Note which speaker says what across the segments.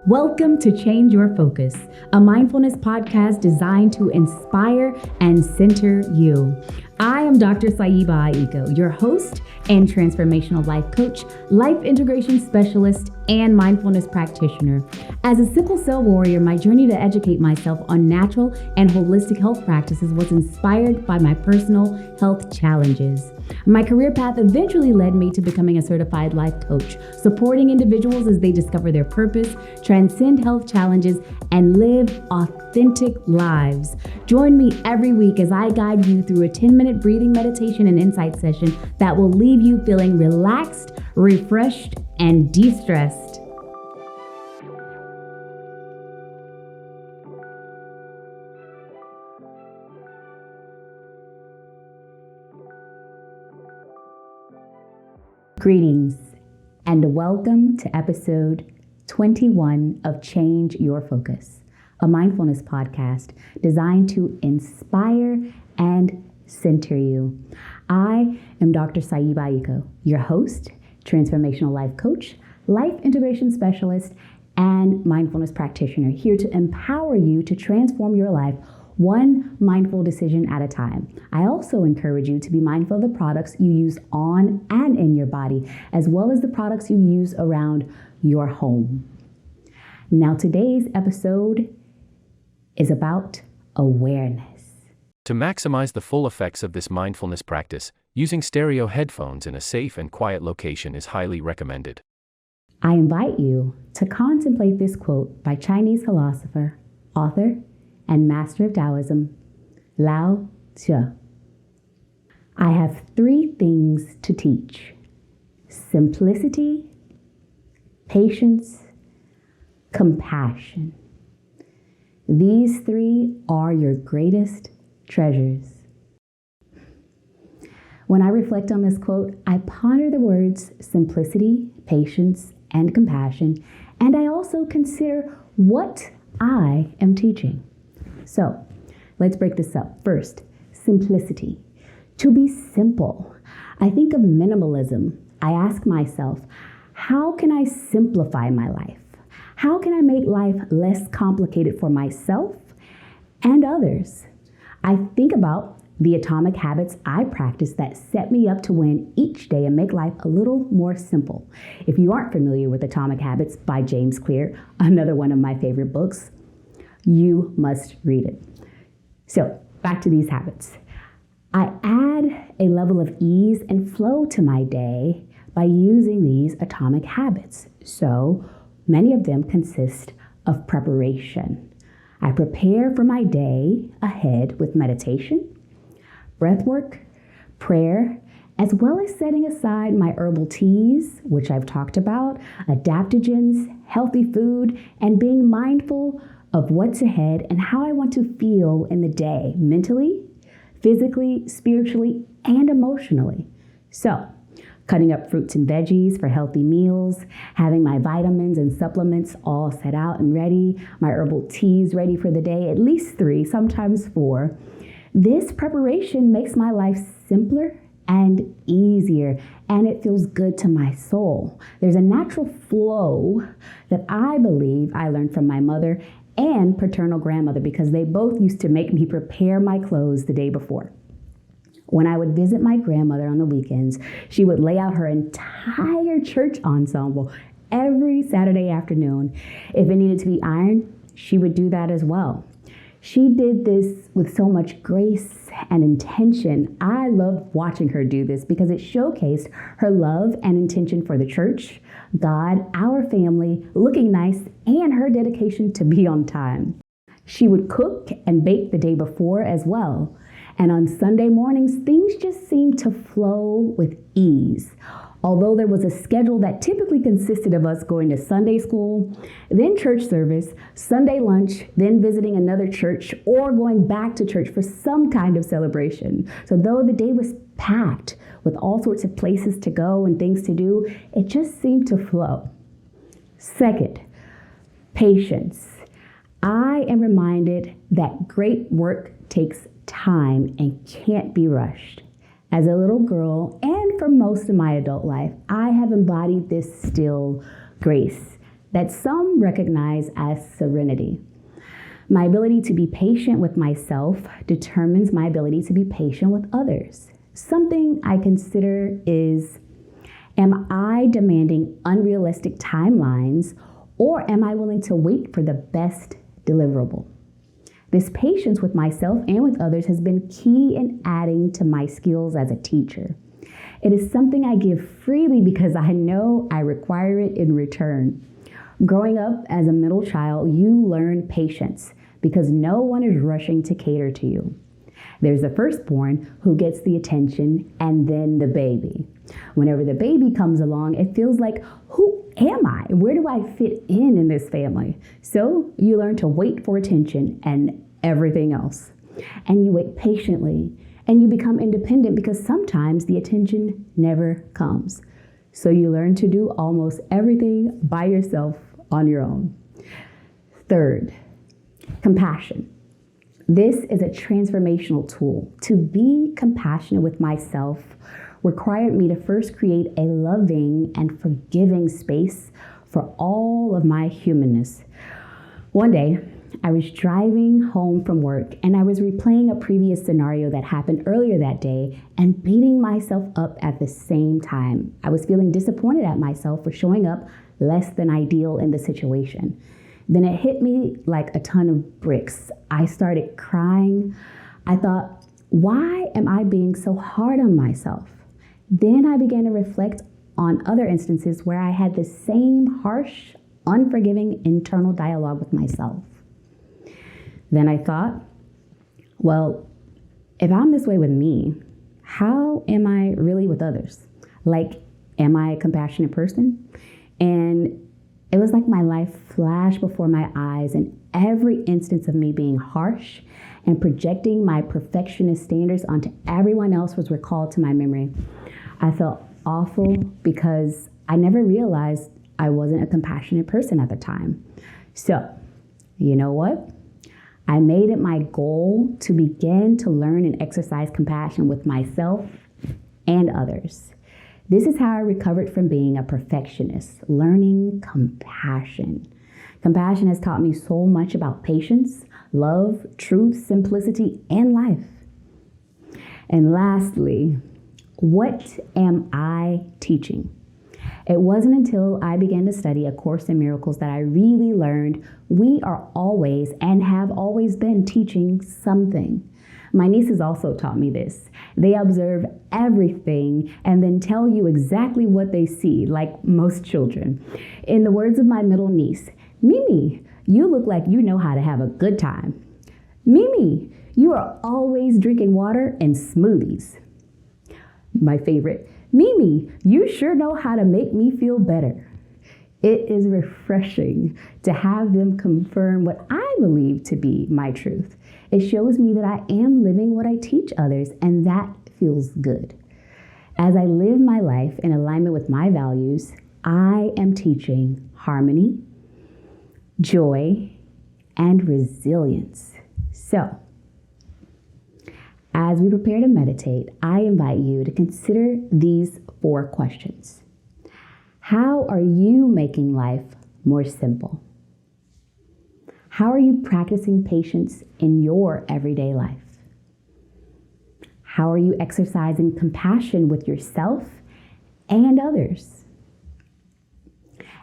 Speaker 1: Welcome to Change Your Focus, a mindfulness podcast designed to inspire and center you. I am Dr. Sayiba Aiko, your host and transformational life coach, life integration specialist, and mindfulness practitioner. As a sickle cell warrior, my journey to educate myself on natural and holistic health practices was inspired by my personal health challenges. My career path eventually led me to becoming a certified life coach, supporting individuals as they discover their purpose, transcend health challenges, and live authentic lives. Join me every week as I guide you through a 10-minute breathing meditation and insight session that will leave you feeling relaxed, refreshed, and de-stressed. Greetings and welcome to episode 21 of Change Your Focus, a mindfulness podcast designed to inspire and center you. I am Dr. Sayiba Aiko, your host, transformational life coach, life integration specialist, and mindfulness practitioner, here to empower you to transform your life one mindful decision at a time. I also encourage you to be mindful of the products you use on and in your body, as well as the products you use around your home. Now, today's episode is about awareness.
Speaker 2: To maximize the full effects of this mindfulness practice, using stereo headphones in a safe and quiet location is highly recommended.
Speaker 1: I invite you to contemplate this quote by Chinese philosopher, author, and master of Taoism, Lao Tzu. I have three things to teach: simplicity, patience, compassion. These three are your greatest treasures. When I reflect on this quote, I ponder the words simplicity, patience, and compassion, and I also consider what I am teaching. So, let's break this up. First, simplicity. To be simple. I think of minimalism. I ask myself, how can I simplify my life? How can I make life less complicated for myself and others? I think about the atomic habits I practice that set me up to win each day and make life a little more simple. If you aren't familiar with Atomic Habits by James Clear, another one of my favorite books, you must read it. So, back to these habits. I add a level of ease and flow to my day by using these atomic habits. So, many of them consist of preparation. I prepare for my day ahead with meditation, breath work, prayer, as well as setting aside my herbal teas, which I've talked about, adaptogens, healthy food, and being mindful of what's ahead and how I want to feel in the day, mentally, physically, spiritually, and emotionally. So, cutting up fruits and veggies for healthy meals, having my vitamins and supplements all set out and ready, my herbal teas ready for the day, at least 3, sometimes 4. This preparation makes my life simpler and easier, and it feels good to my soul. There's a natural flow that I believe I learned from my mother and paternal grandmother, because they both used to make me prepare my clothes the day before. When I would visit my grandmother on the weekends, she would lay out her entire church ensemble every Saturday afternoon. If it needed to be ironed, she would do that as well. She did this with so much grace and intention. I loved watching her do this because it showcased her love and intention for the church, God, our family, looking nice, and her dedication to be on time. She would cook and bake the day before as well. And on Sunday mornings, things just seemed to flow with ease. Although there was a schedule that typically consisted of us going to Sunday school, then church service, Sunday lunch, then visiting another church, or going back to church for some kind of celebration. So though the day was packed with all sorts of places to go and things to do, it just seemed to flow. Second, patience. I am reminded that great work takes time and can't be rushed. As a little girl, and for most of my adult life, I have embodied this still grace that some recognize as serenity. My ability to be patient with myself determines my ability to be patient with others. Something I consider is, am I demanding unrealistic timelines, or am I willing to wait for the best deliverable? This patience with myself and with others has been key in adding to my skills as a teacher. It is something I give freely because I know I require it in return. Growing up as a middle child, you learn patience because no one is rushing to cater to you. There's the firstborn who gets the attention, and then the baby. Whenever the baby comes along, it feels like, who am I? Where do I fit in this family? So you learn to wait for attention and everything else. And you wait patiently, and you become independent because sometimes the attention never comes. So you learn to do almost everything by yourself on your own. Third, compassion. This is a transformational tool. To be compassionate with myself required me to first create a loving and forgiving space for all of my humanness. One day, I was driving home from work and I was replaying a previous scenario that happened earlier that day and beating myself up at the same time. I was feeling disappointed at myself for showing up less than ideal in the situation. Then it hit me like a ton of bricks. I started crying. I thought, why am I being so hard on myself? Then I began to reflect on other instances where I had the same harsh, unforgiving internal dialogue with myself. Then I thought, well, if I'm this way with me, how am I really with others? Like, am I a compassionate person? And it was like my life flashed before my eyes, and every instance of me being harsh and projecting my perfectionist standards onto everyone else was recalled to my memory. I felt awful because I never realized I wasn't a compassionate person at the time. So, you know what? I made it my goal to begin to learn and exercise compassion with myself and others. This is how I recovered from being a perfectionist, learning compassion. Compassion has taught me so much about patience, love, truth, simplicity, and life. And lastly, what am I teaching? It wasn't until I began to study A Course in Miracles that I really learned we are always and have always been teaching something. My nieces also taught me this. They observe everything and then tell you exactly what they see, like most children. In the words of my middle niece, Mimi, you look like you know how to have a good time. Mimi, you are always drinking water and smoothies. My favorite, Mimi, you sure know how to make me feel better. It is refreshing to have them confirm what I believe to be my truth. It shows me that I am living what I teach others, and that feels good. As I live my life in alignment with my values, I am teaching harmony, joy, and resilience. So, as we prepare to meditate, I invite you to consider these 4 questions. How are you making life more simple? How are you practicing patience in your everyday life? How are you exercising compassion with yourself and others?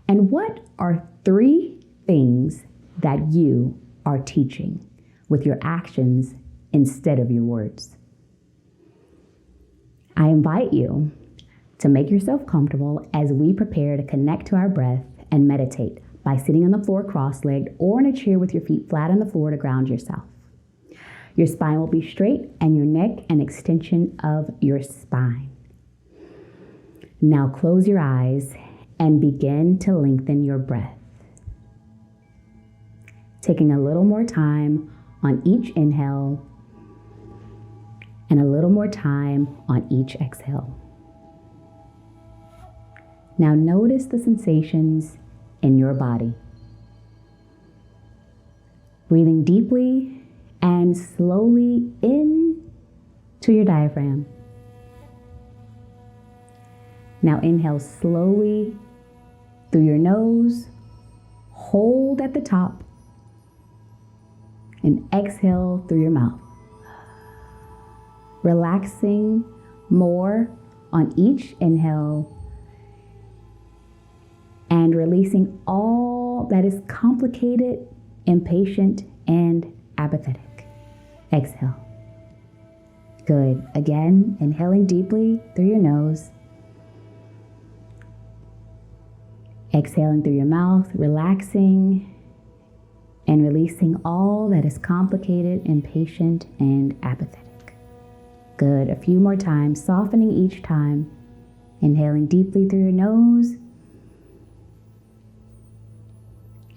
Speaker 1: And what are 3 things that you are teaching with your actions instead of your words? I invite you to make yourself comfortable as we prepare to connect to our breath and meditate by sitting on the floor cross-legged or in a chair with your feet flat on the floor to ground yourself. Your spine will be straight and your neck an extension of your spine. Now close your eyes and begin to lengthen your breath. Taking a little more time on each inhale and a little more time on each exhale. Now notice the sensations in your body. Breathing deeply and slowly in to your diaphragm. Now inhale slowly through your nose hold at the top, and exhale through your mouth. Relaxing more on each inhale and releasing all that is complicated, impatient, and apathetic. Exhale. Good. Again, inhaling deeply through your nose. Exhaling through your mouth, relaxing and releasing all that is complicated, impatient, and apathetic. Good. A few more times, softening each time. Inhaling deeply through your nose.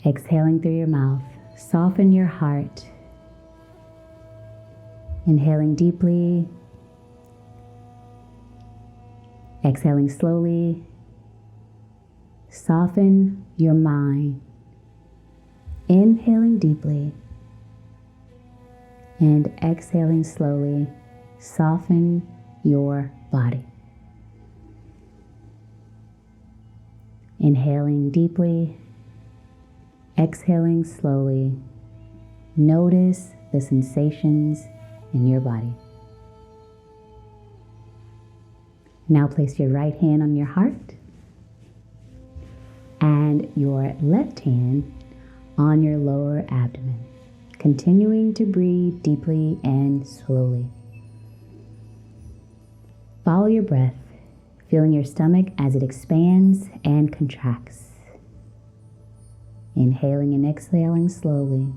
Speaker 1: Exhaling through your mouth. Soften your heart. Inhaling deeply. Exhaling slowly. Soften your mind. Inhaling deeply. And exhaling slowly. Soften your body. Inhaling deeply. Exhaling slowly. Notice the sensations in your body. Now place your right hand on your heart and your left hand on your lower abdomen, continuing to breathe deeply and slowly. Follow your breath, feeling your stomach as it expands and contracts. Inhaling and exhaling slowly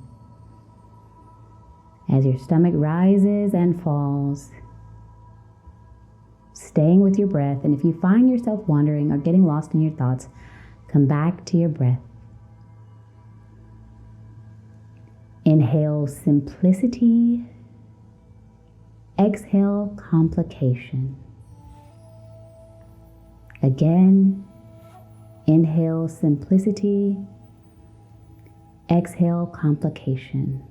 Speaker 1: as your stomach rises and falls. Staying with your breath, and if you find yourself wandering or getting lost in your thoughts, come back to your breath. Inhale simplicity. Exhale complication. Again, inhale simplicity. Exhale complication.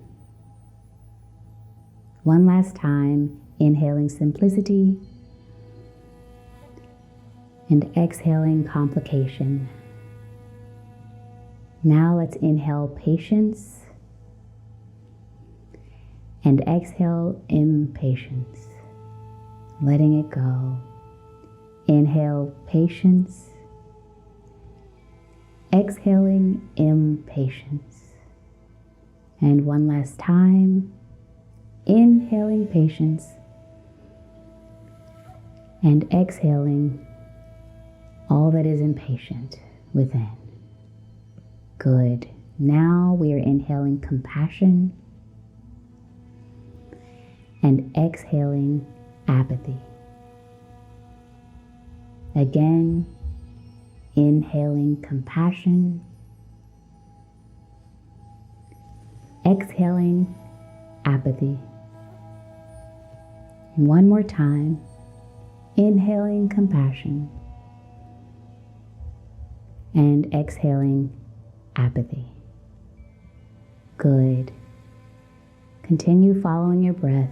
Speaker 1: One last time, inhaling simplicity and exhaling complication. Now let's inhale patience and exhale impatience, letting it go. Inhale patience, exhaling impatience. And one last time, inhaling patience and exhaling all that is impatient within. Good. Now we are inhaling compassion and exhaling apathy. Again, inhaling compassion, exhaling apathy. And one more time, inhaling compassion and exhaling apathy. Good. Continue following your breath,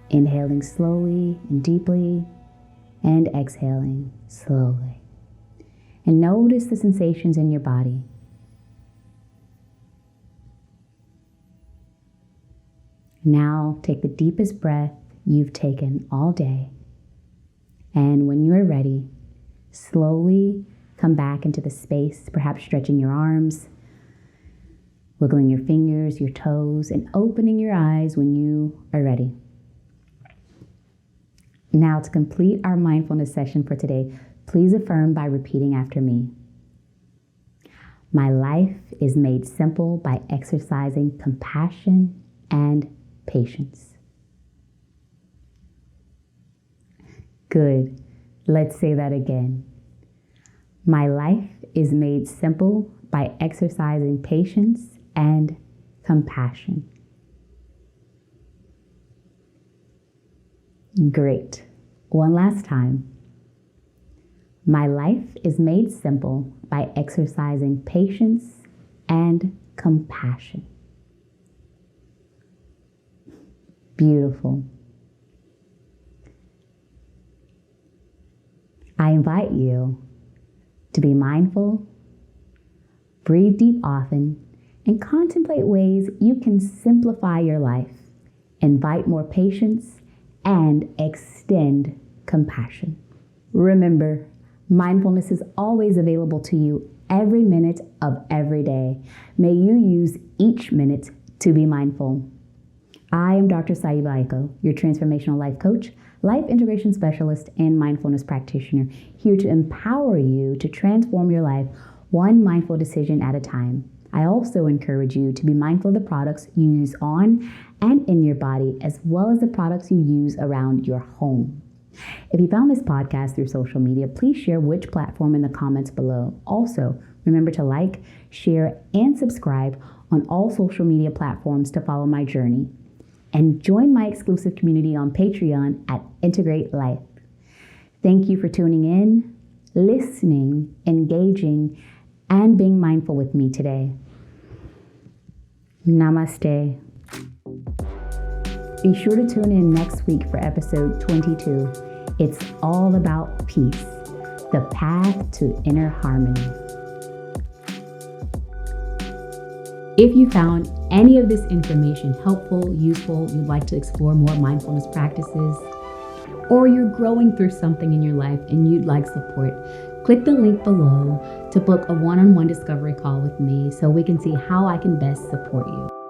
Speaker 1: inhaling slowly and deeply and exhaling slowly. And notice the sensations in your body. Now take the deepest breath you've taken all day. And when you are ready, slowly come back into the space, perhaps stretching your arms, wiggling your fingers, your toes, and opening your eyes when you are ready. Now, to complete our mindfulness session for today, please affirm by repeating after me. My life is made simple by exercising compassion and patience. Good. Let's say that again. My life is made simple by exercising patience and compassion. Great. One last time. My life is made simple by exercising patience and compassion. Beautiful. I invite you to be mindful Breathe deep often and contemplate ways you can simplify your life, invite more patience, and extend compassion. Remember, mindfulness is always available to you every minute of every day. May you use each minute to be mindful. I am Dr. Sayiba Aiko, your transformational life coach, life integration specialist, and mindfulness practitioner, here to empower you to transform your life one mindful decision at a time. I also encourage you to be mindful of the products you use on and in your body, as well as the products you use around your home. If you found this podcast through social media, please share which platform in the comments below. Also, remember to like, share, and subscribe on all social media platforms to follow my journey. And join my exclusive community on Patreon at Integr8 Lyfe. Thank you for tuning in, listening, engaging, and being mindful with me today. Namaste. Be sure to tune in next week for episode 22. It's all about peace, the path to inner harmony. If you found any of this information helpful, useful, you'd like to explore more mindfulness practices, or you're growing through something in your life and you'd like support, click the link below to book a one-on-one discovery call with me so we can see how I can best support you.